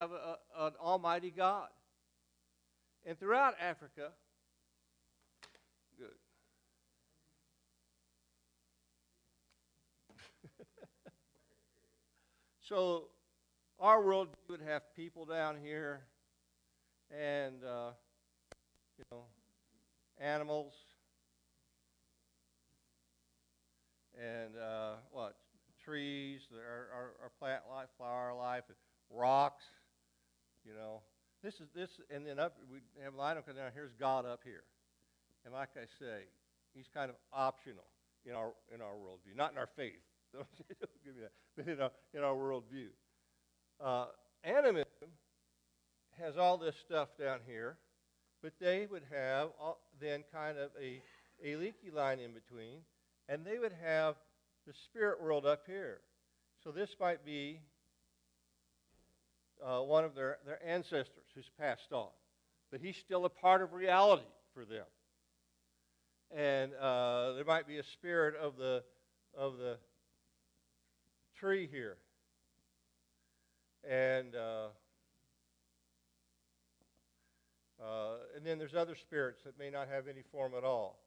have an almighty God. And throughout Africa, good. So our world would have people down here and, animals and, trees, our plant life, flower life, rocks, This, and then up, we have line come down, here's God up here. And like I say, he's kind of optional in our worldview, not in our faith. Don't give me that, but in our worldview. Animism has all this stuff down here, but they would have then kind of a leaky line in between, and they would have the spirit world up here. So this might be one of their ancestors who's passed on, but he's still a part of reality for them. And there might be a spirit of the tree here, and then there's other spirits that may not have any form at all,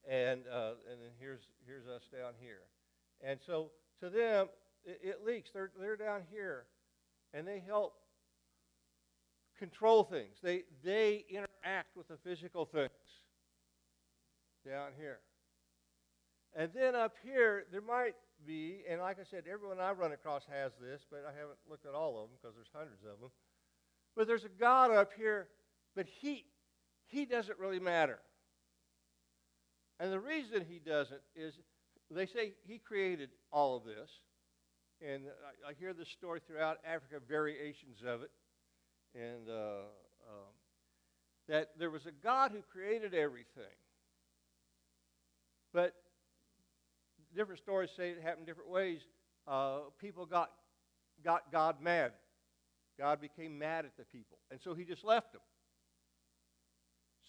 and then here's us down here, and so to them it leaks. They're down here, and they help control things. They interact with the physical things down here. And then up here, there might be, and like I said, everyone I've run across has this, but I haven't looked at all of them because there's hundreds of them. But there's a God up here, but he doesn't really matter. And the reason he doesn't is they say he created all of this. And I hear this story throughout Africa, variations of it. And that there was a God who created everything. But different stories say it happened different ways. People got God mad. God became mad at the people. And so he just left them.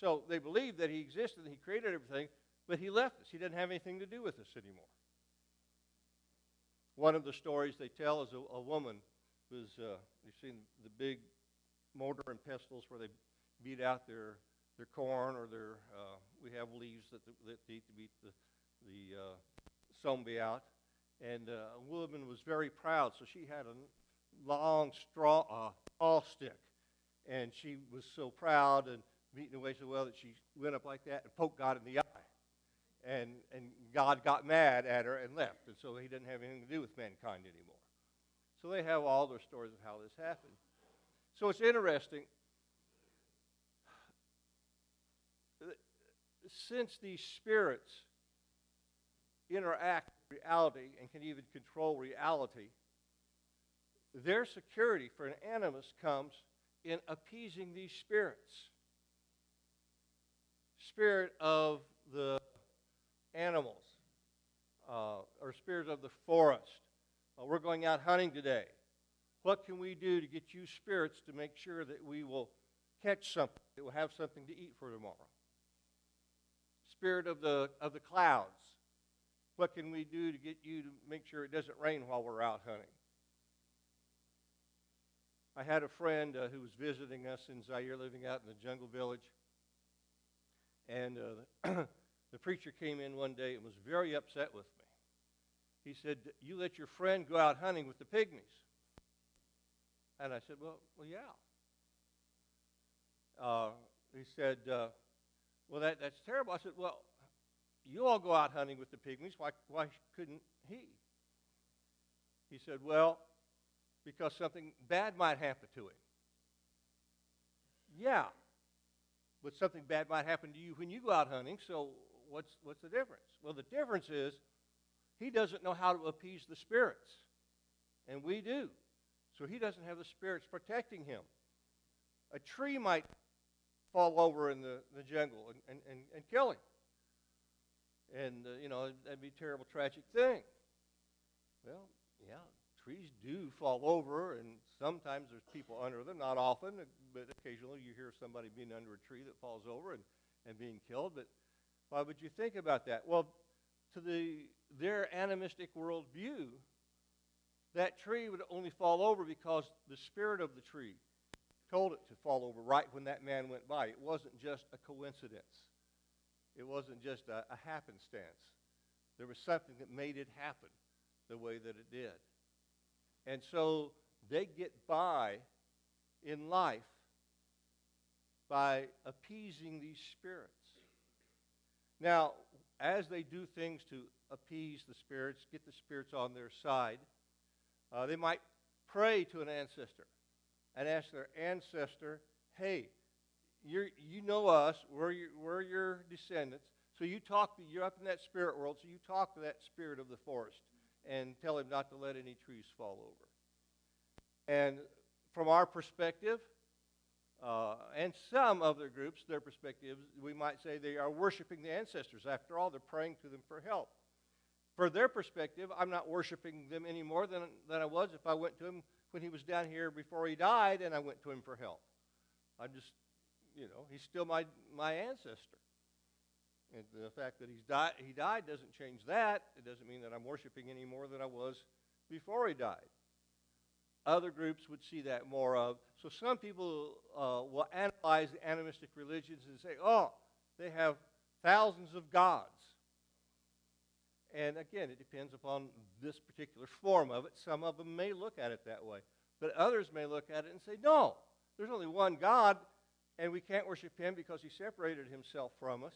So they believed that he existed and he created everything, but he left us. He didn't have anything to do with us anymore. One of the stories they tell is a woman who's, you've seen the big mortar and pestles where they beat out their corn or their, we have leaves that eat to beat the zombie out. And a woman was very proud, so she had a long straw stick. And she was so proud and beating away so well that she went up like that and poked God in the eye. And God got mad at her and left. And so he didn't have anything to do with mankind anymore. So they have all their stories of how this happened. So it's interesting. Since these spirits interact with reality and can even control reality, their security for an animist comes in appeasing these spirits. Spirit of the animals, or spirits of the forest. We're going out hunting today. What can we do to get you spirits to make sure that we will catch something, that we'll have something to eat for tomorrow? Spirit of the clouds. What can we do to get you to make sure it doesn't rain while we're out hunting? I had a friend who was visiting us in Zaire, living out in the jungle village. And the preacher came in one day and was very upset with me. He said, "You let your friend go out hunting with the pygmies." And I said, well, yeah. He said, well, that's terrible. I said, well, you all go out hunting with the pygmies. Why couldn't he? He said, well, because something bad might happen to him. Yeah, but something bad might happen to you when you go out hunting, so what's the difference? Well, the difference is he doesn't know how to appease the spirits, and we do. So he doesn't have the spirits protecting him. A tree might fall over in the jungle and kill him. And, that'd be a terrible, tragic thing. Well, yeah, trees do fall over, and sometimes there's people under them, not often, but occasionally you hear somebody being under a tree that falls over and being killed. But why would you think about that? Well, to their animistic worldview, that tree would only fall over because the spirit of the tree told it to fall over right when that man went by. It wasn't just a coincidence. It wasn't just a happenstance. There was something that made it happen the way that it did. And so they get by in life by appeasing these spirits. Now, as they do things to appease the spirits, get the spirits on their side, they might pray to an ancestor and ask their ancestor, hey, you know us, we're your descendants, so you're up in that spirit world, so you talk to that spirit of the forest and tell him not to let any trees fall over. And from our perspective, and some other groups, their perspectives, we might say they are worshiping the ancestors. After all, they're praying to them for help. For their perspective, I'm not worshiping them any more than I was if I went to him when he was down here before he died and I went to him for help. I'm just, he's still my ancestor. And the fact that he died doesn't change that. It doesn't mean that I'm worshiping any more than I was before he died. Other groups would see that more of. So some people will analyze the animistic religions and say, oh, they have thousands of gods. And again, it depends upon this particular form of it. Some of them may look at it that way. But others may look at it and say, no, there's only one God, and we can't worship him because he separated himself from us.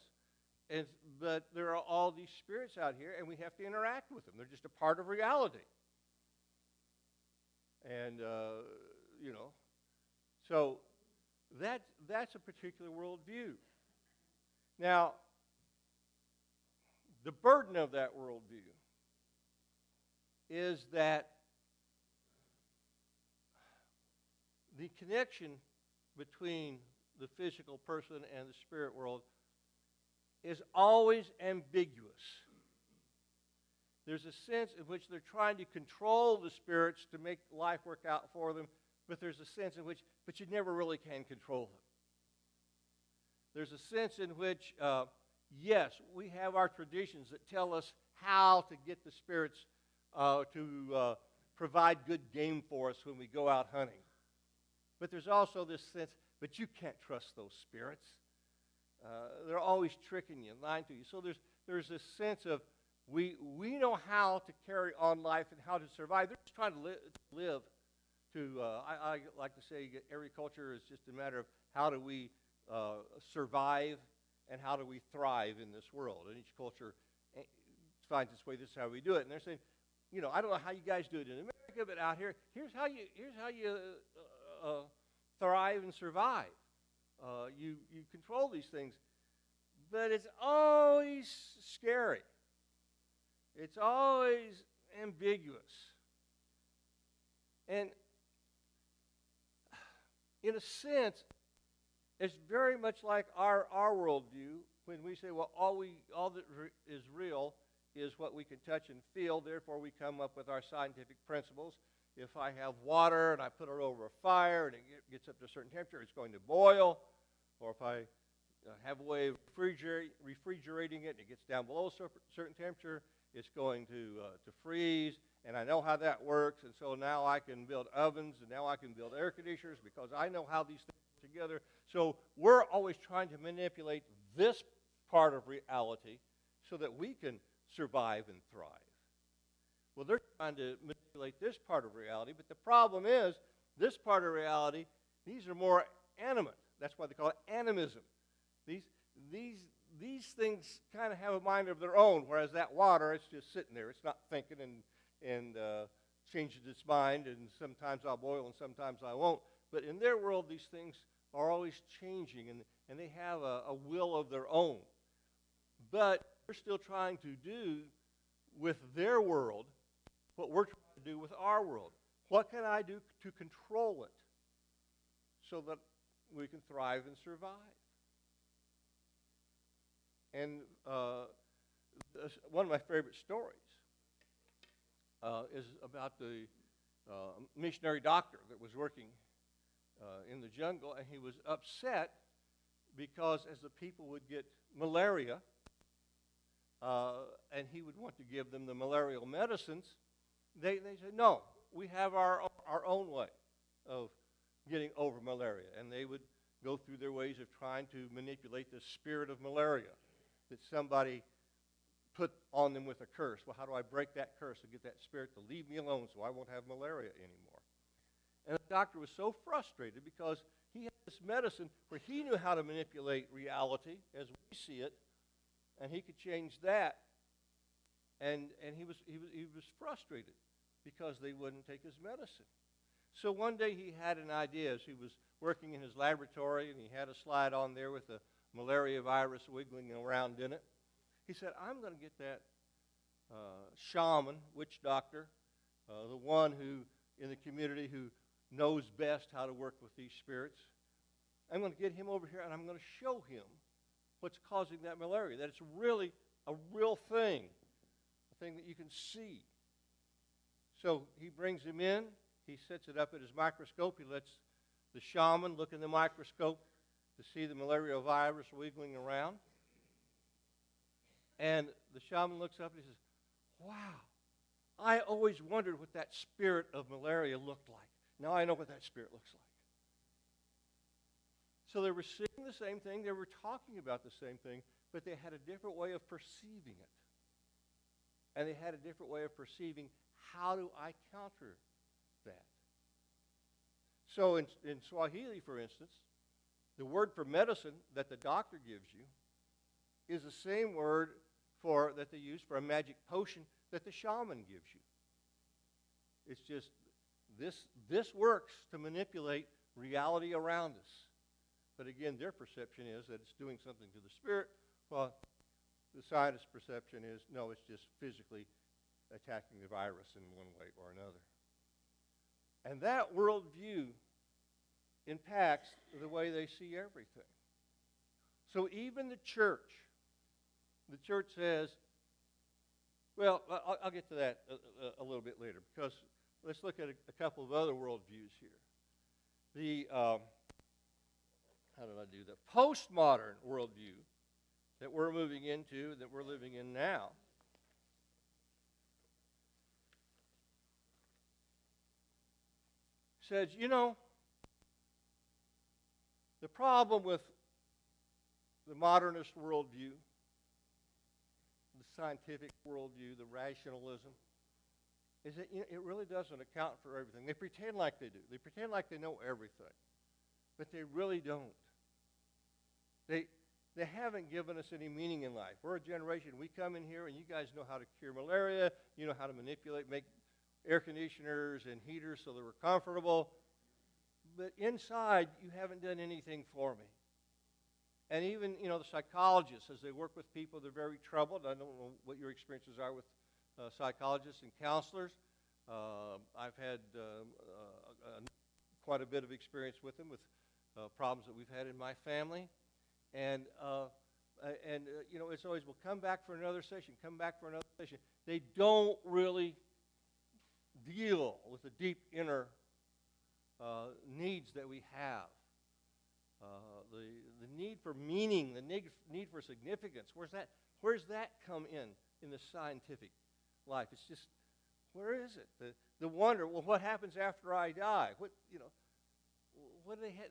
But there are all these spirits out here, and we have to interact with them. They're just a part of reality. And, so that's a particular worldview. Now, the burden of that worldview is that the connection between the physical person and the spirit world is always ambiguous. There's a sense in which they're trying to control the spirits to make life work out for them, but there's a sense in which, but you never really can control them. There's a sense in which, yes, we have our traditions that tell us how to get the spirits to provide good game for us when we go out hunting. But there's also this sense, but you can't trust those spirits. They're always tricking you, lying to you. So there's this sense of we know how to carry on life and how to survive. They're just trying to live. I like to say every culture is just a matter of how do we survive and how do we thrive in this world. And each culture finds its way. This is how we do it. And they're saying, I don't know how you guys do it in America, but out here, here's how you thrive and survive. You control these things, but it's always scary. It's always ambiguous. And in a sense, it's very much like our worldview when we say, well, all that is real is what we can touch and feel, therefore we come up with our scientific principles. If I have water and I put it over a fire and it gets up to a certain temperature, it's going to boil. Or if I have a way of refrigerating it and it gets down below a certain temperature, it's going to freeze. And I know how that works. And so now I can build ovens and now I can build air conditioners because I know how these things work together. So we're always trying to manipulate this part of reality so that we can survive and thrive. Well, they're trying to manipulate this part of reality, but the problem is this part of reality, these are more animate. That's why they call it animism. These things kind of have a mind of their own, whereas that water, it's just sitting there. It's not thinking and changes its mind, and sometimes I'll boil and sometimes I won't. But in their world, these things are always changing, and they have a will of their own. But they're still trying to do with their world what we're trying to do with our world. What can I do to control it so that we can thrive and survive? And one of my favorite stories is about the missionary doctor that was working in the jungle, and he was upset because as the people would get malaria, and he would want to give them the malarial medicines, they said, no, we have our own way of getting over malaria. And they would go through their ways of trying to manipulate the spirit of malaria that somebody put on them with a curse. Well, how do I break that curse and get that spirit to leave me alone so I won't have malaria anymore? And the doctor was so frustrated because he had this medicine where he knew how to manipulate reality as we see it, and he could change that. And he was frustrated because they wouldn't take his medicine. So one day he had an idea as he was working in his laboratory, and he had a slide on there with the malaria virus wiggling around in it. He said, I'm going to get that shaman, witch doctor, the one who in the community who knows best how to work with these spirits. I'm going to get him over here, and I'm going to show him what's causing that malaria, that it's really a real thing, a thing that you can see. So he brings him in. He sets it up at his microscope. He lets the shaman look in the microscope to see the malaria virus wiggling around. And the shaman looks up and he says, wow, I always wondered what that spirit of malaria looked like. Now I know what that spirit looks like. So they were seeing the same thing. They were talking about the same thing, but they had a different way of perceiving it. And they had a different way of perceiving, how do I counter that? So in Swahili, for instance, the word for medicine that the doctor gives you is the same word that they use for a magic potion that the shaman gives you. It's just this works to manipulate reality around us. But again, their perception is that it's doing something to the spirit, while the scientist's perception is, no, it's just physically attacking the virus in one way or another. And that worldview impacts the way they see everything. So even the church says, well, I'll get to that a little bit later, because let's look at a couple of other worldviews here. The, how did I do that? Postmodern worldview that we're moving into, that we're living in now, says, you know, the problem with the modernist worldview, the scientific worldview, the rationalism, is that it really doesn't account for everything. They pretend like they do. They pretend like they know everything, but they really don't. They haven't given us any meaning in life. We're a generation, we come in here and you guys know how to cure malaria, you know how to manipulate, make air conditioners and heaters so that we're comfortable. But inside, you haven't done anything for me. And even, the psychologists, as they work with people, they're very troubled. I don't know what your experiences are with psychologists and counselors. I've had quite a bit of experience with them, with problems that we've had in my family. And it's always, well, come back for another session, come back for another session. They don't really deal with the deep inner needs that we have. The need for meaning, the need for significance. Where's that come in the scientific life? It's just, where is it? The wonder, well, what happens after I die? What do they have?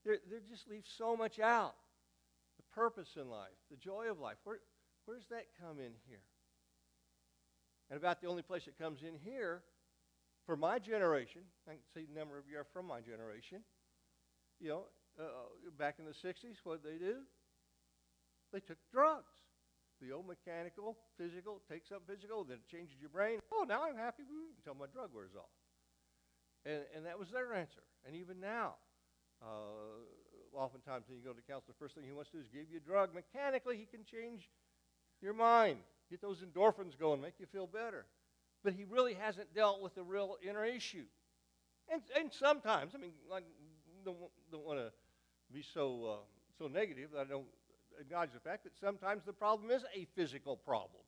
They just leave so much out. The purpose in life, the joy of life. Where's that come in here? And about the only place it comes in here, for my generation, I can see a number of you are from my generation, back in the 60s, what did they do? They took drugs. The old mechanical, physical, takes up physical, then it changes your brain. Oh, now I'm happy until my drug wears off. And that was their answer. And even now, oftentimes when you go to the counselor, the first thing he wants to do is give you a drug. Mechanically, he can change your mind, get those endorphins going, make you feel better. But he really hasn't dealt with the real inner issue. And sometimes, don't want to be so negative that I don't acknowledge the fact that sometimes the problem is a physical problem.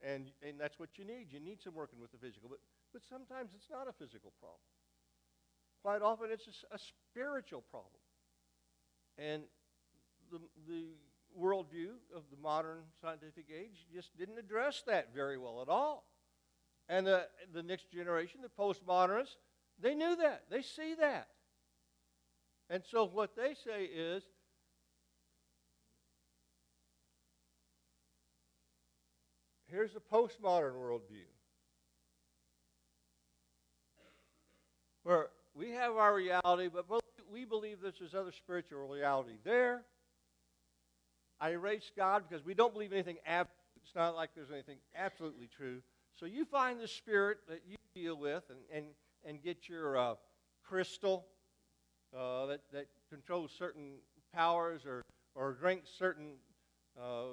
And that's what you need. You need some working with the physical. But sometimes it's not a physical problem. Quite often it's a spiritual problem. And the worldview of the modern scientific age just didn't address that very well at all. And the next generation, the postmodernists, they knew that. They see that. And so what they say is, here's a postmodern worldview, where we have our reality, but we believe there's other spiritual reality there. I erase God because we don't believe anything absolute. It's not like there's anything absolutely true. So you find the spirit that you deal with and get your crystal that controls certain powers or drinks certain, I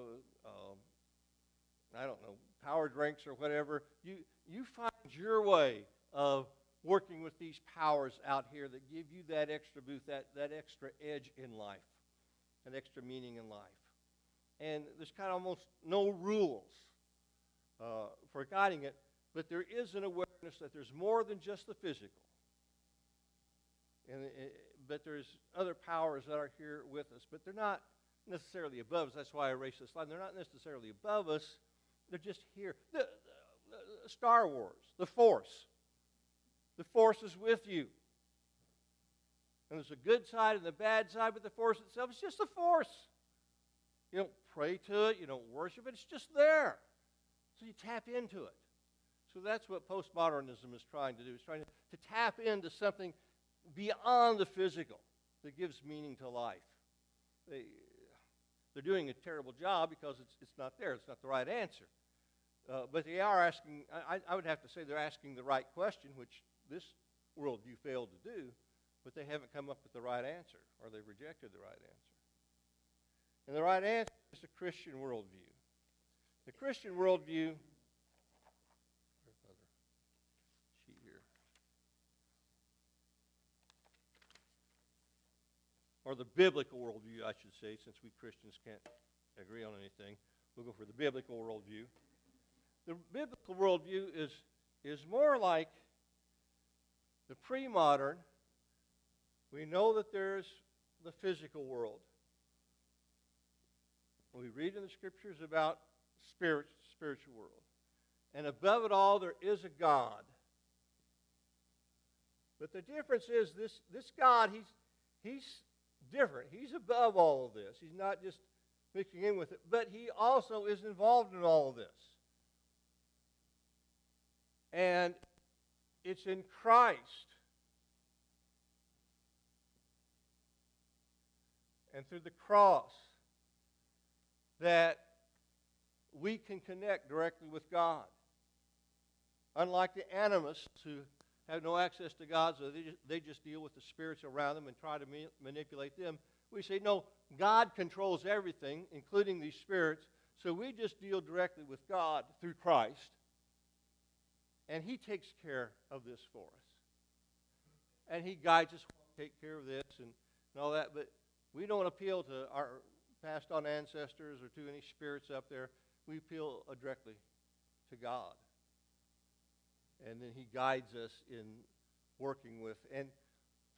don't know, power drinks or whatever. You find your way of working with these powers out here that give you that extra boost, that extra edge in life, that extra meaning in life. And there's kind of almost no rules for guiding it, but there is an awareness that there's more than just the physical. But there's other powers that are here with us, but they're not necessarily above us. That's why I erased this slide. They're not necessarily above us. They're just here. The Star Wars, the Force. The Force is with you. And there's a good side and the bad side, but the Force itself is just a force. You don't pray to it. You don't worship it. It's just there. So you tap into it. So that's what postmodernism is trying to do. It's trying to tap into something beyond the physical that gives meaning to life. They're doing a terrible job because it's not there. It's not the right answer. But they are asking, I would have to say they're asking the right question, which this worldview failed to do, but they haven't come up with the right answer, or they've rejected the right answer. And the right answer is the Christian worldview. The Christian worldview, where's another sheet here? Or the biblical worldview, I should say, since we Christians can't agree on anything. We'll go for the biblical worldview. The biblical worldview is more like the pre-modern. We know that there's the physical world. We read in the Scriptures about spiritual world. And above it all, there is a God. But the difference is this God, he's different. He's above all of this. He's not just mixing in with it, but he also is involved in all of this. And it's in Christ and through the cross that we can connect directly with God. Unlike the Animists who have no access to God, so they just deal with the spirits around them and try to manipulate them, we say, no, God controls everything, including these spirits, so we just deal directly with God through Christ, and he takes care of this for us. And he guides us to take care of this and all that, but we don't appeal to our passed on ancestors or to any spirits up there. We appeal directly to God. And then he guides us in working with. And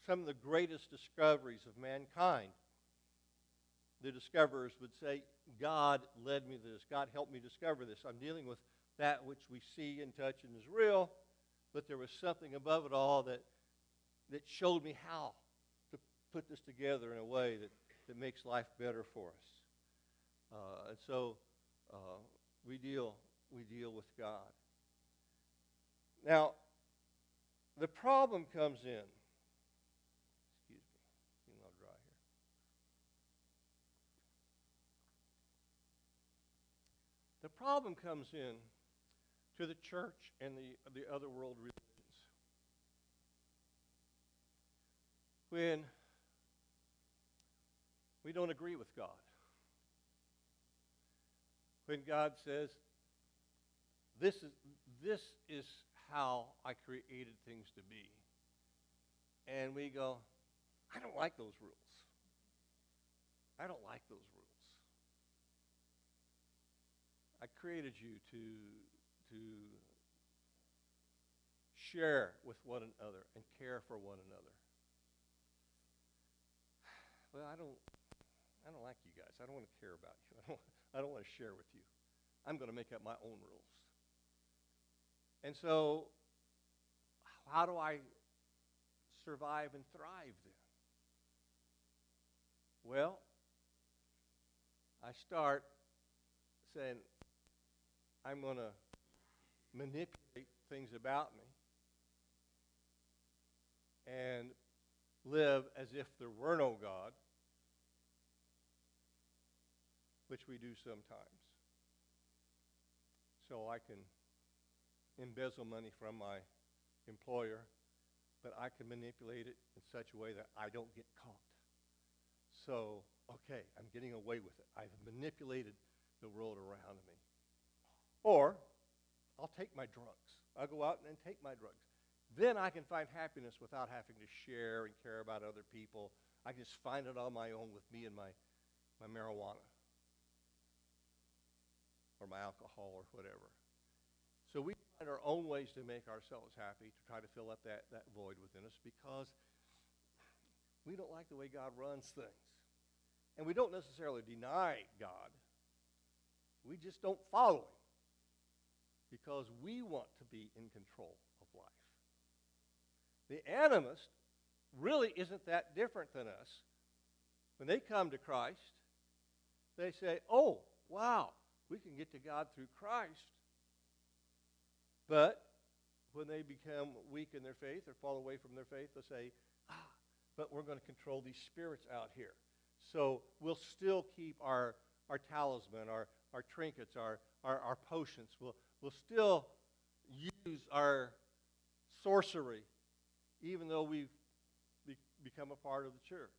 some of the greatest discoveries of mankind, the discoverers would say, God led me to this. God helped me discover this. I'm dealing with that which we see and touch and is real, but there was something above it all that showed me how to put this together in a way that makes life better for us. And so we deal with God. Now, the problem comes in. Excuse me, getting a little dry here. The problem comes in to the church and the other world religions. When we don't agree with God. When God says, this is how I created things to be. And we go, I don't like those rules. I don't like those rules. I created you to share with one another and care for one another. Well, I don't like you guys. I don't want to care about you. I don't want to share with you. I'm going to make up my own rules. And so, how do I survive and thrive then? Well, I start saying, I'm going to manipulate things about me and live as if there were no God, which we do sometimes. So I can embezzle money from my employer, but I can manipulate it in such a way that I don't get caught. So, okay, I'm getting away with it. I've manipulated the world around me. Or, I'll take my drugs. I'll go out and take my drugs. Then I can find happiness without having to share and care about other people. I can just find it on my own with me and my marijuana or my alcohol or whatever. So we find our own ways to make ourselves happy, to try to fill up that void within us, because we don't like the way God runs things. And we don't necessarily deny God. We just don't follow him because we want to be in control of life. The animist really isn't that different than us. When they come to Christ, they say, oh, wow, we can get to God through Christ. But when they become weak in their faith or fall away from their faith, they'll say, but we're going to control these spirits out here. So we'll still keep our talisman, our trinkets, our potions. We'll still use our sorcery, even though we've become a part of the church.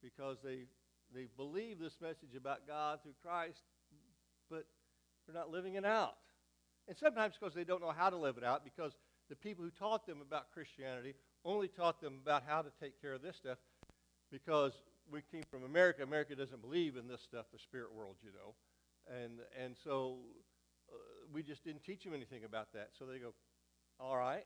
Because they believe this message about God through Christ, but they're not living it out. And sometimes because they don't know how to live it out, because the people who taught them about Christianity only taught them about how to take care of this stuff, because we came from America. America doesn't believe in this stuff, the spirit world, you know. And so we just didn't teach them anything about that. So they go, all right.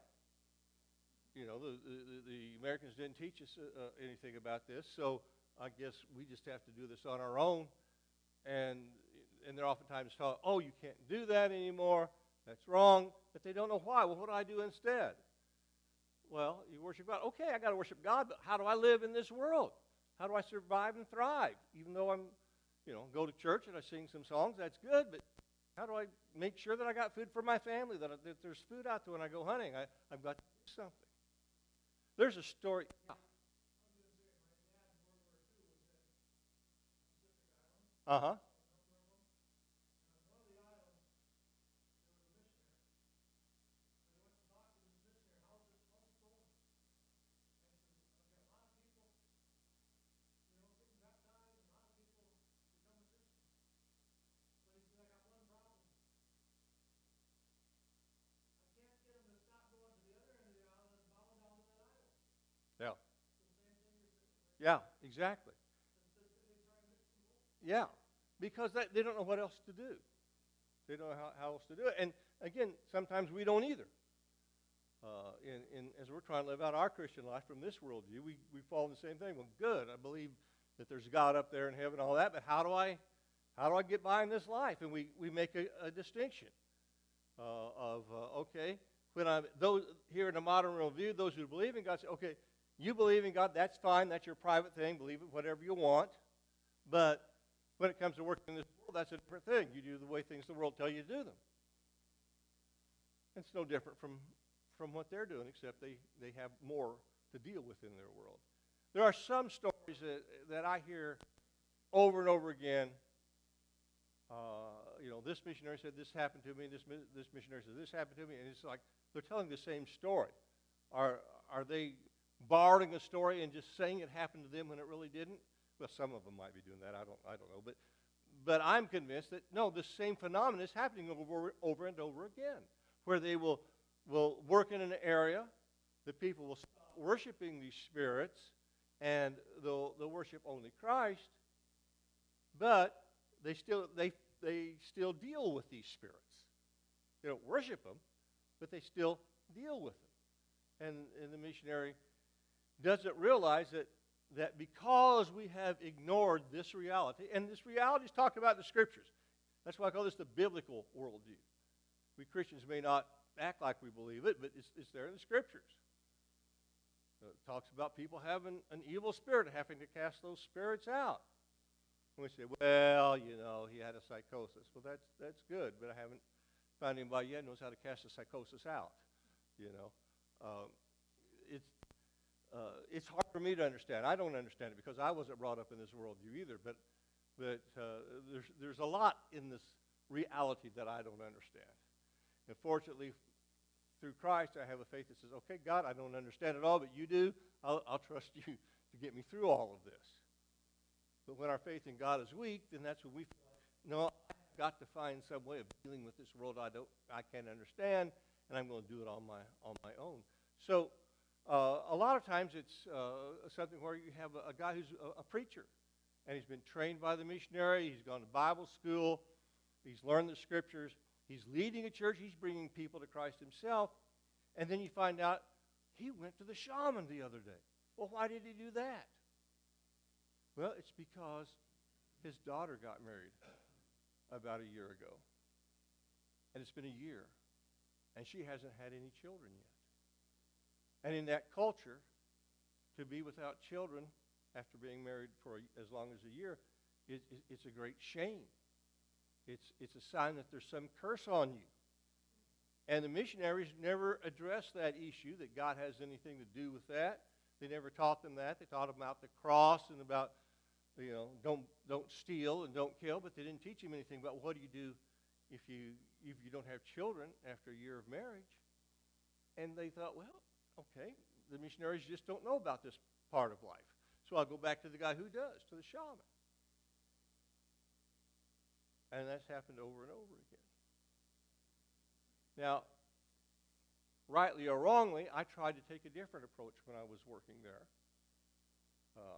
You know, the Americans didn't teach us anything about this, so I guess we just have to do this on our own. And they're oftentimes taught, oh, you can't do that anymore. That's wrong. But they don't know why. Well, what do I do instead? Well, you worship God. Okay, I got to worship God, but how do I live in this world? How do I survive and thrive? Even though I'm, go to church and I sing some songs, that's good, but how do I make sure that I got food for my family, that there's food out there when I go hunting? I've got to do something. There's a story. Uh-huh. Yeah. Yeah, exactly. Yeah, because they don't know what else to do. They don't know how else to do it. And again, sometimes we don't either. As we're trying to live out our Christian life from this worldview, we fall in the same thing. Well, good, I believe that there's God up there in heaven and all that, but how do I get by in this life? And we make a distinction okay, those here in the modern worldview, those who believe in God say, okay, you believe in God, that's fine, that's your private thing, believe it whatever you want. But when it comes to working in this world, that's a different thing. You do the way things in the world tell you to do them. It's no different from what they're doing, except they have more to deal with in their world. There are some stories that I hear over and over again. This missionary said this happened to me, this missionary said this happened to me, and it's like they're telling the same story. Are they borrowing a story and just saying it happened to them when it really didn't? Well, some of them might be doing that. I don't know. But I'm convinced that, no, the same phenomenon is happening over and over again, where they will work in an area, the people will stop worshiping these spirits, and they'll worship only Christ, but they still deal with these spirits. They don't worship them, but they still deal with them. And the missionary doesn't realize that because we have ignored this reality, and this reality is talked about in the Scriptures. That's why I call this the biblical worldview. We Christians may not act like we believe it, but it's there in the Scriptures. It talks about people having an evil spirit and having to cast those spirits out. And we say, well, he had a psychosis. Well, that's good, but I haven't found anybody yet who knows how to cast a psychosis out. It's hard for me to understand. I don't understand it because I wasn't brought up in this worldview either. But there's a lot in this reality that I don't understand. And fortunately, through Christ, I have a faith that says, okay, God, I don't understand it all, but you do. I'll trust you to get me through all of this. But when our faith in God is weak, then that's when we feel like, no, I've got to find some way of dealing with this world I can't understand, and I'm going to do it on my own. So a lot of times it's something where you have a guy who's a preacher, and he's been trained by the missionary. He's gone to Bible school. He's learned the Scriptures. He's leading a church. He's bringing people to Christ himself. And then you find out he went to the shaman the other day. Well, why did he do that? Well, it's because his daughter got married about a year ago. And it's been a year. And she hasn't had any children yet. And in that culture, to be without children after being married for as long as a year, it's a great shame. It's a sign that there's some curse on you. And the missionaries never addressed that issue, that God has anything to do with that. They never taught them that. They taught them about the cross and about, don't steal and don't kill, but they didn't teach them anything about what do you do if you don't have children after a year of marriage. And they thought, well, okay, the missionaries just don't know about this part of life. So I'll go back to the guy who does, to the shaman. And that's happened over and over again. Now, rightly or wrongly, I tried to take a different approach when I was working there.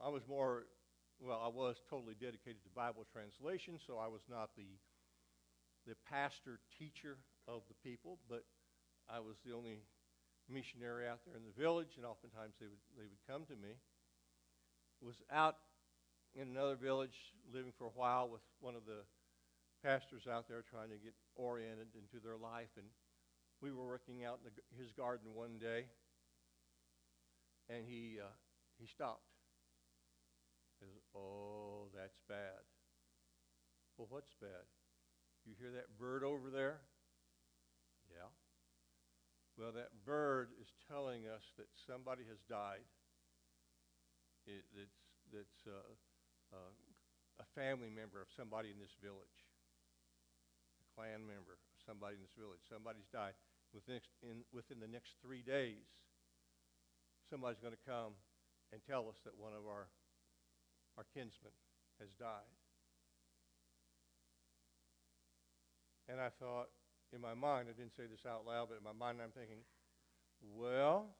I was totally dedicated to Bible translation, so I was not the pastor teacher of the people, but I was the only missionary out there in the village, and oftentimes they would come to me. Was out in another village living for a while with one of the pastors out there trying to get oriented into their life, and we were working out in his garden one day, and he stopped. He says, "Oh, that's bad." Well, what's bad? You hear that bird over there? Yeah. Well, that bird is telling us that somebody has died. It's a family member of somebody in this village. Clan member of somebody in this village. Somebody's died. Within the next 3 days, somebody's going to come and tell us that one of our kinsmen has died. And I thought, in my mind, I didn't say this out loud, but in my mind I'm thinking, well,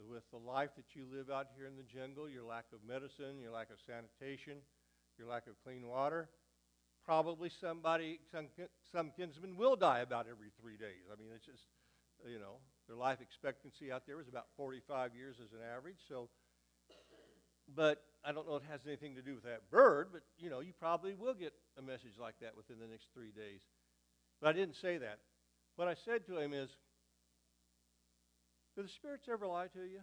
with the life that you live out here in the jungle, your lack of medicine, your lack of sanitation, your lack of clean water, probably some kinsmen will die about every 3 days. I mean, it's just, their life expectancy out there is about 45 years as an average. So, but I don't know if it has anything to do with that bird, but, you probably will get a message like that within the next 3 days. But I didn't say that. What I said to him is, do the spirits ever lie to you?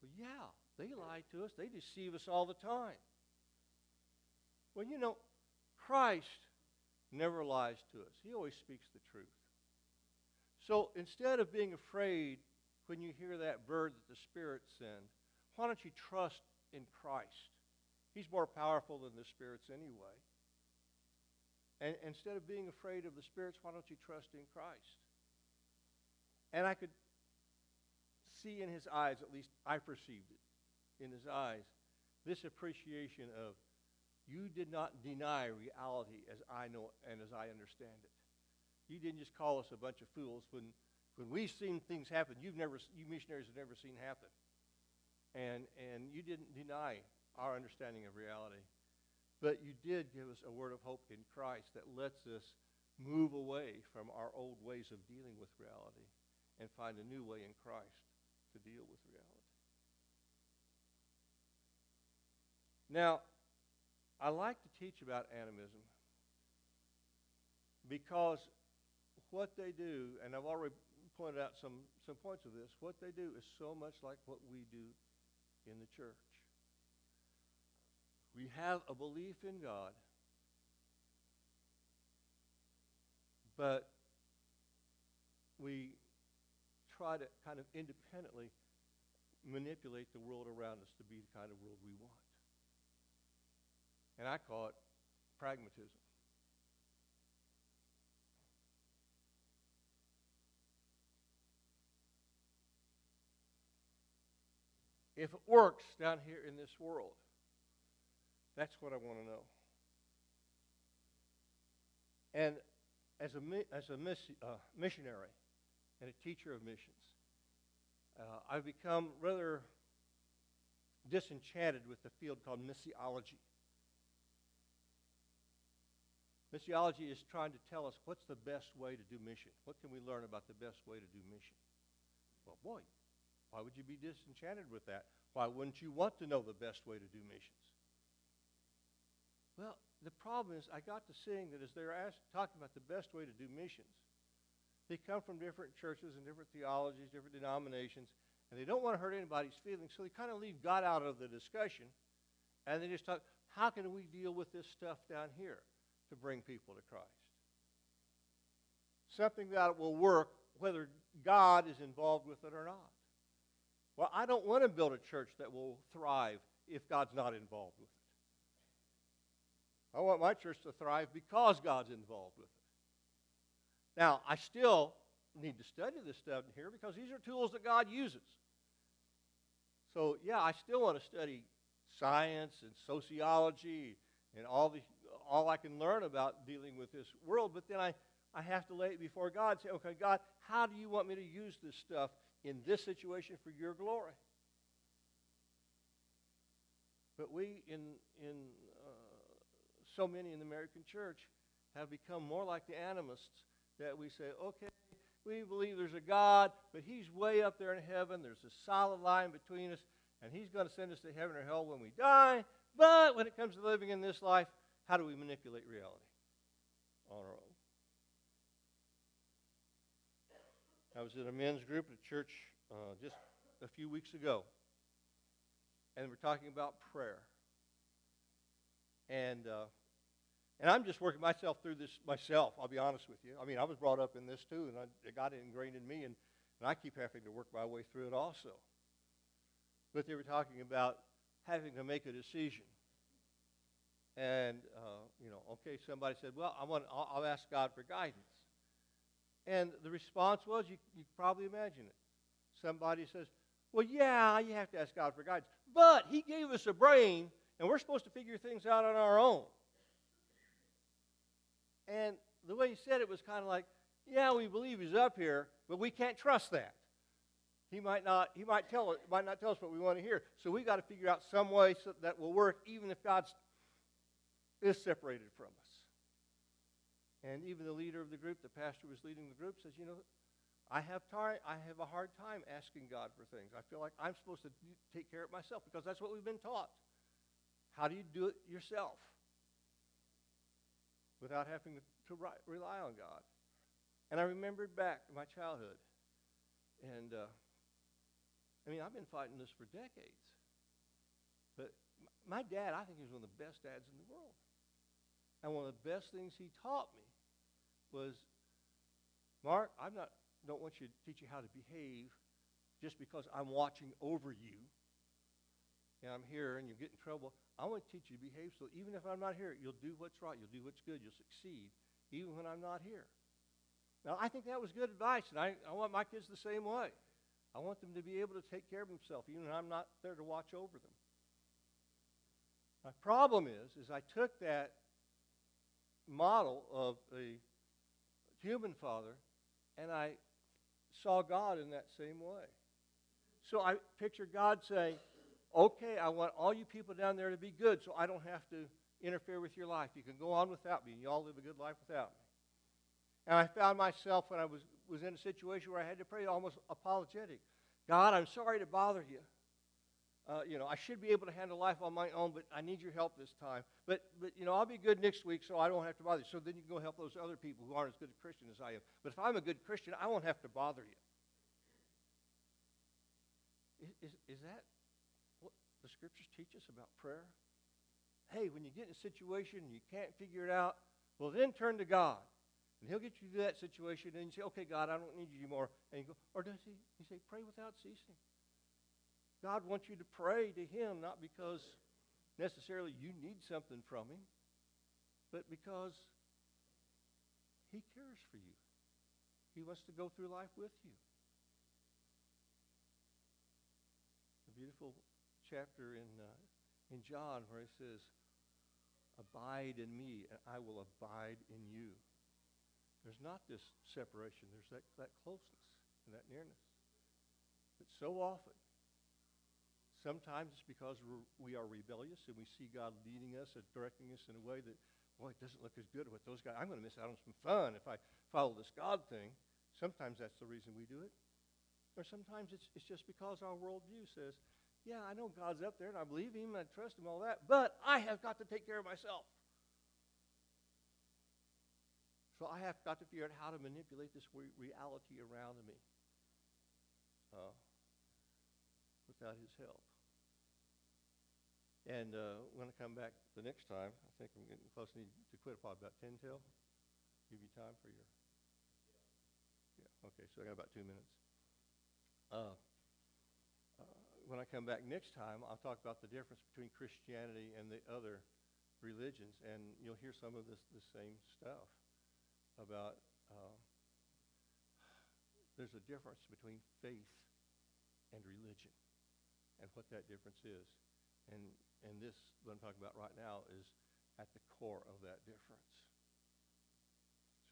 Well, yeah, they lie to us. They deceive us all the time. Well, Christ never lies to us. He always speaks the truth. So instead of being afraid when you hear that bird that the spirits send, why don't you trust in Christ? He's more powerful than the spirits anyway. And instead of being afraid of the spirits, why don't you trust in Christ? And I could see in his eyes, at least I perceived it in his eyes, this appreciation of, you did not deny reality as I know and as I understand it. You didn't just call us a bunch of fools when we've seen things happen you missionaries have never seen happen. And you didn't deny our understanding of reality. But you did give us a word of hope in Christ that lets us move away from our old ways of dealing with reality and find a new way in Christ to deal with reality. Now, I like to teach about animism Because what they do, and I've already pointed out some points of this, what they do is so much like what we do in the church. We have a belief in God, but we try to kind of independently manipulate the world around us to be the kind of world we want. And I call it pragmatism. If it works down here in this world, that's what I want to know. And as a missionary and a teacher of missions, I've become rather disenchanted with the field called missiology. Missiology is trying to tell us what's the best way to do mission. What can we learn about the best way to do mission? Well, boy, why would you be disenchanted with that? Why wouldn't you want to know the best way to do missions? Well, the problem is I got to seeing that as they're talking about the best way to do missions, they come from different churches and different theologies, different denominations, and they don't want to hurt anybody's feelings, so they kind of leave God out of the discussion, and they just talk, how can we deal with this stuff down here to bring people to Christ? Something that will work whether God is involved with it or not. Well, I don't want to build a church that will thrive if God's not involved with it. I want my church to thrive because God's involved with it. Now, I still need to study this stuff here because these are tools that God uses. So, yeah, I still want to study science and sociology and all I can learn about dealing with this world, but then I have to lay it before God and say, okay, God, how do you want me to use this stuff in this situation for your glory? But we, in so many in the American church, have become more like the Animists, that we say, okay, we believe there's a God, but he's way up there in heaven. There's a solid line between us, and he's going to send us to heaven or hell when we die. But when it comes to living in this life, how do we manipulate reality on our own? I was in a men's group at a church just a few weeks ago, and we're talking about prayer. And I'm just working myself through this myself, I'll be honest with you. I mean, I was brought up in this too, and it got ingrained in me, and I keep having to work my way through it also. But they were talking about having to make a decision. And, okay, somebody said, well, I'll ask God for guidance. And the response was, you can probably imagine it. Somebody says, well, yeah, you have to ask God for guidance. But he gave us a brain, and we're supposed to figure things out on our own. And the way he said it was kind of like, yeah, we believe he's up here, but we can't trust that. He might not tell us what we want to hear. So we got to figure out some way that will work, even if God is separated from us. And even the leader of the group, the pastor who was leading the group, says, I have a hard time asking God for things. I feel like I'm supposed to take care of it myself because that's what we've been taught. How do you do it yourself without having to rely on God? And I remembered back to my childhood. And, I've been fighting this for decades. But my dad, I think he was one of the best dads in the world. And one of the best things he taught me was, Mark, don't want you to teach you how to behave just because I'm watching over you and I'm here and you get in trouble. I want to teach you to behave so even if I'm not here, you'll do what's right, you'll do what's good, you'll succeed even when I'm not here. Now, I think that was good advice, and I want my kids the same way. I want them to be able to take care of themselves even when I'm not there to watch over them. My problem is I took that model of a human father and I saw God in that same way. So I picture God saying, okay, I want all you people down there to be good so I don't have to interfere with your life. You can go on without me and you all live a good life without me. And I found myself when I was in a situation where I had to pray almost apologetic. God, I'm sorry to bother you. I should be able to handle life on my own, but I need your help this time. But I'll be good next week, so I don't have to bother you. So then you can go help those other people who aren't as good a Christian as I am. But if I'm a good Christian, I won't have to bother you. Is that what the Scriptures teach us about prayer? Hey, when you get in a situation and you can't figure it out, well, then turn to God. And He'll get you through that situation, and you say, okay, God, I don't need you anymore. And you go, or does He? He say, pray without ceasing. God wants you to pray to Him, not because necessarily you need something from Him, but because He cares for you. He wants to go through life with you. A beautiful chapter in John where He says, abide in me, and I will abide in you. There's not this separation. There's that closeness and that nearness. But so often, sometimes it's because we are rebellious and we see God leading us and directing us in a way that, boy, it doesn't look as good with those guys. I'm going to miss out on some fun if I follow this God thing. Sometimes that's the reason we do it. Or sometimes it's just because our worldview says, yeah, I know God's up there and I believe Him and I trust Him, all that, but I have got to take care of myself. So I have got to figure out how to manipulate this reality around me without His help. And when I come back the next time, I think I'm getting close. I need to quit probably about 10 till. Give you time for your... Yeah, okay, so I got about 2 minutes. When I come back next time, I'll talk about the difference between Christianity and the other religions, and you'll hear some of the same stuff about there's a difference between faith and religion and what that difference is. And this, what I'm talking about right now, is at the core of that difference.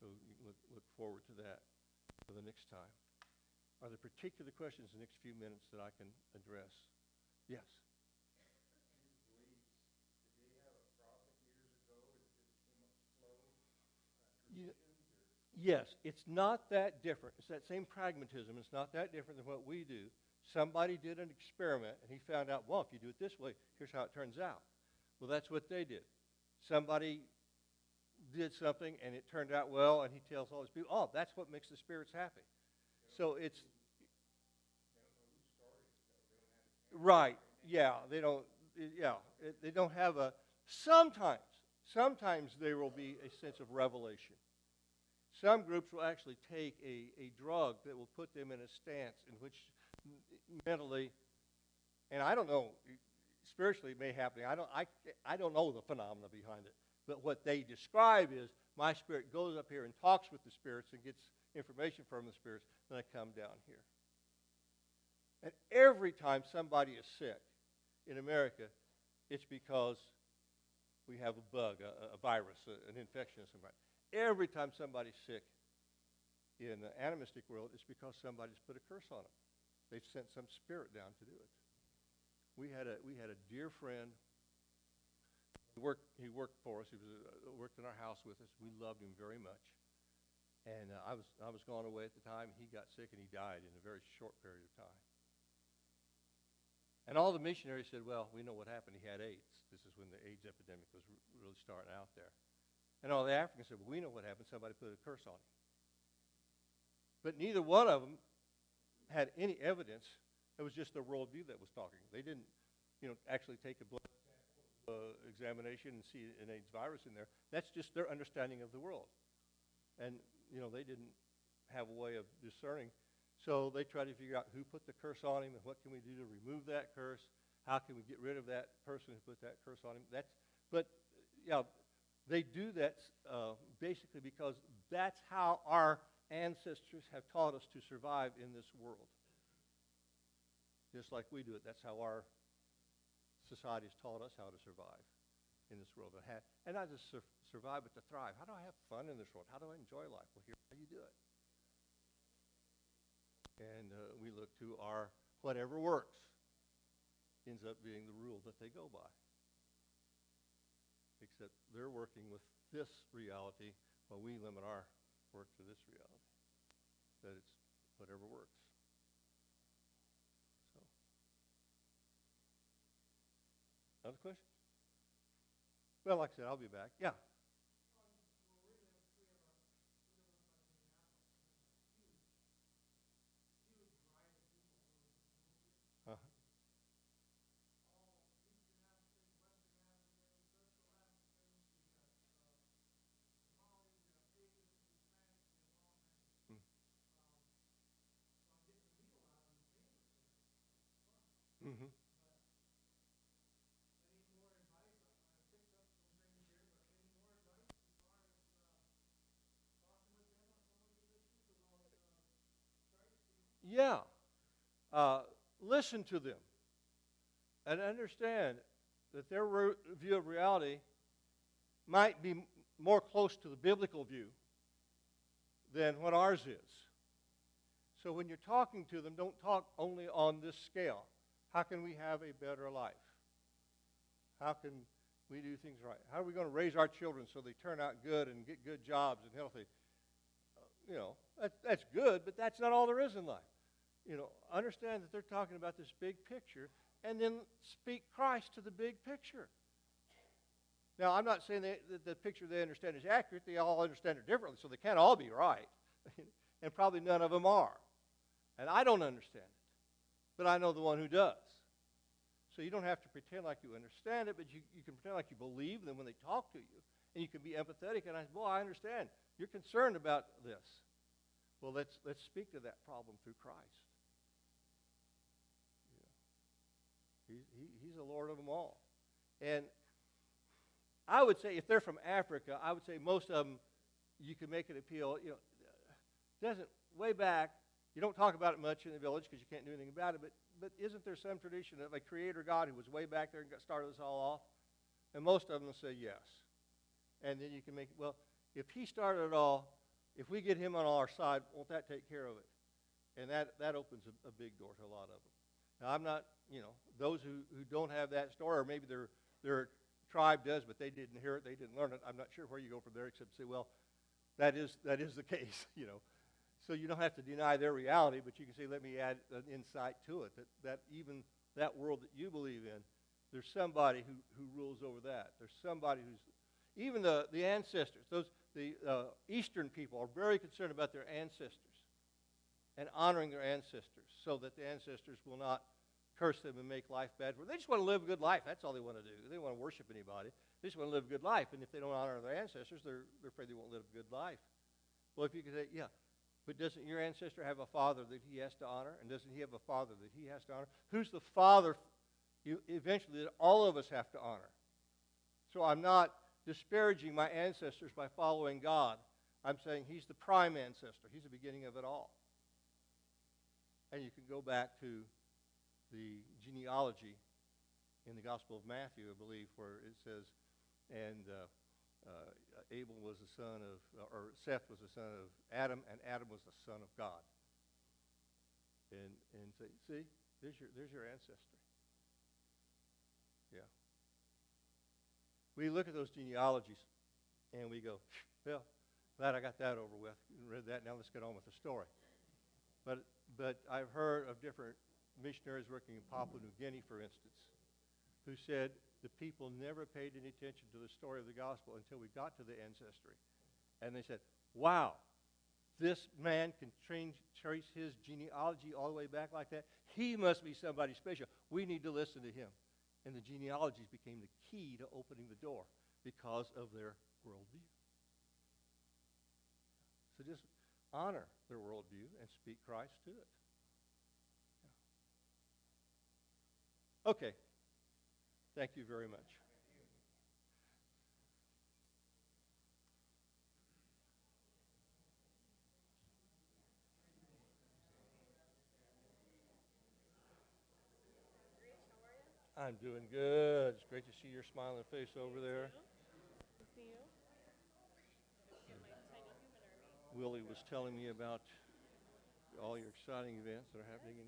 So you can look forward to that for the next time. Are there particular questions in the next few minutes that I can address? Yes. Yes, it's not that different. It's that same pragmatism. It's not that different than what we do. Somebody did an experiment, and he found out, well, if you do it this way, here's how it turns out. Well, that's what they did. Somebody did something, and it turned out well, and he tells all these people, oh, that's what makes the spirits happy. So it's... Right, yeah, they don't have a... Sometimes there will be a sense of revelation. Some groups will actually take a drug that will put them in a stance in which mentally, and I don't know, spiritually it may happen. I don't know the phenomena behind it. But what they describe is my spirit goes up here and talks with the spirits and gets information from the spirits, then I come down here. And every time somebody is sick in America, it's because we have a bug, a virus, an infection of some kind. Every time somebody's sick in the animistic world, it's because somebody's put a curse on them. They've sent some spirit down to do it. We had a dear friend. He worked for us. He worked in our house with us. We loved him very much. And I was gone away at the time. He got sick and he died in a very short period of time. And all the missionaries said, well, we know what happened. He had AIDS. This is when the AIDS epidemic was really starting out there. And all the Africans said, well, we know what happened. Somebody put a curse on him. But neither one of them had any evidence. It was just their worldview that was talking. They didn't, actually take a blood examination and see an AIDS virus in there. That's just their understanding of the world. And, they didn't have a way of discerning. So they tried to figure out who put the curse on him and what can we do to remove that curse. How can we get rid of that person who put that curse on him? They do that basically because that's how our ancestors have taught us to survive in this world. Just like we do it, that's how our society has taught us how to survive in this world. And not just survive, but to thrive. How do I have fun in this world? How do I enjoy life? Well, here's how you do it. And we look to our whatever works ends up being the rule that they go by. Except they're working with this reality while we limit our work to this reality. That it's whatever works. So, Other questions? Well, like I said, I'll be back. Yeah. Uh-huh. Mm-hmm. Yeah. Uh, Listen to them and understand that their view of reality might be more close to the biblical view than what ours is. So when you're talking to them, don't talk only on this scale. How can we have a better life? How can we do things right? How are we going to raise our children so they turn out good and get good jobs and healthy? That's good, but that's not all there is in life. Understand that they're talking about this big picture, and then speak Christ to the big picture. Now, I'm not saying that the picture they understand is accurate. They all understand it differently, so they can't all be right. And probably none of them are. And I don't understand it. But I know the one who does. So you don't have to pretend like you understand it, but you can pretend like you believe them when they talk to you. And you can be empathetic, and I understand. You're concerned about this. Well, let's speak to that problem through Christ. He's the Lord of them all. And I would say if they're from Africa, I would say most of them, you can make it appeal. Way back, you don't talk about it much in the village because you can't do anything about it, but isn't there some tradition of a creator God who was way back there and started this all off? And most of them will say yes. And then you can make, well, if he started it all, if we get him on our side, won't that take care of it? And that opens a big door to a lot of them. Now, I'm not, those who don't have that story, or maybe their tribe does, but they didn't hear it, they didn't learn it. I'm not sure where you go from there except say, well, that is the case, So you don't have to deny their reality, but you can say, let me add an insight to it, that even that world that you believe in, there's somebody who rules over that. There's somebody who's, even the ancestors, the Eastern people are very concerned about their ancestors and honoring their ancestors so that the ancestors will not curse them and make life bad for them. They just want to live a good life. That's all they want to do. They don't want to worship anybody. They just want to live a good life. And if they don't honor their ancestors, they're afraid they won't live a good life. Well, if you could say, yeah, but doesn't your ancestor have a father that he has to honor? And doesn't he have a father that he has to honor? Who's the father eventually that all of us have to honor? So I'm not disparaging my ancestors by following God. I'm saying he's the prime ancestor. He's the beginning of it all. And you can go back to the genealogy in the Gospel of Matthew, I believe, where it says, and Abel was the son of, or Seth was the son of Adam, and Adam was the son of God. And say, see, there's your ancestry. Yeah. We look at those genealogies, and we go, well, glad I got that over with. Read that, now let's get on with the story. But I've heard of different missionaries working in Papua New Guinea, for instance, who said the people never paid any attention to the story of the gospel until we got to the ancestry. And they said, wow, this man can trace his genealogy all the way back like that. He must be somebody special. We need to listen to him. And the genealogies became the key to opening the door because of their worldview. So just honor their worldview and speak Christ to it. Okay. Thank you very much. I'm doing good. It's great to see your smiling face over there. Willie was telling me about all your exciting events that are happening in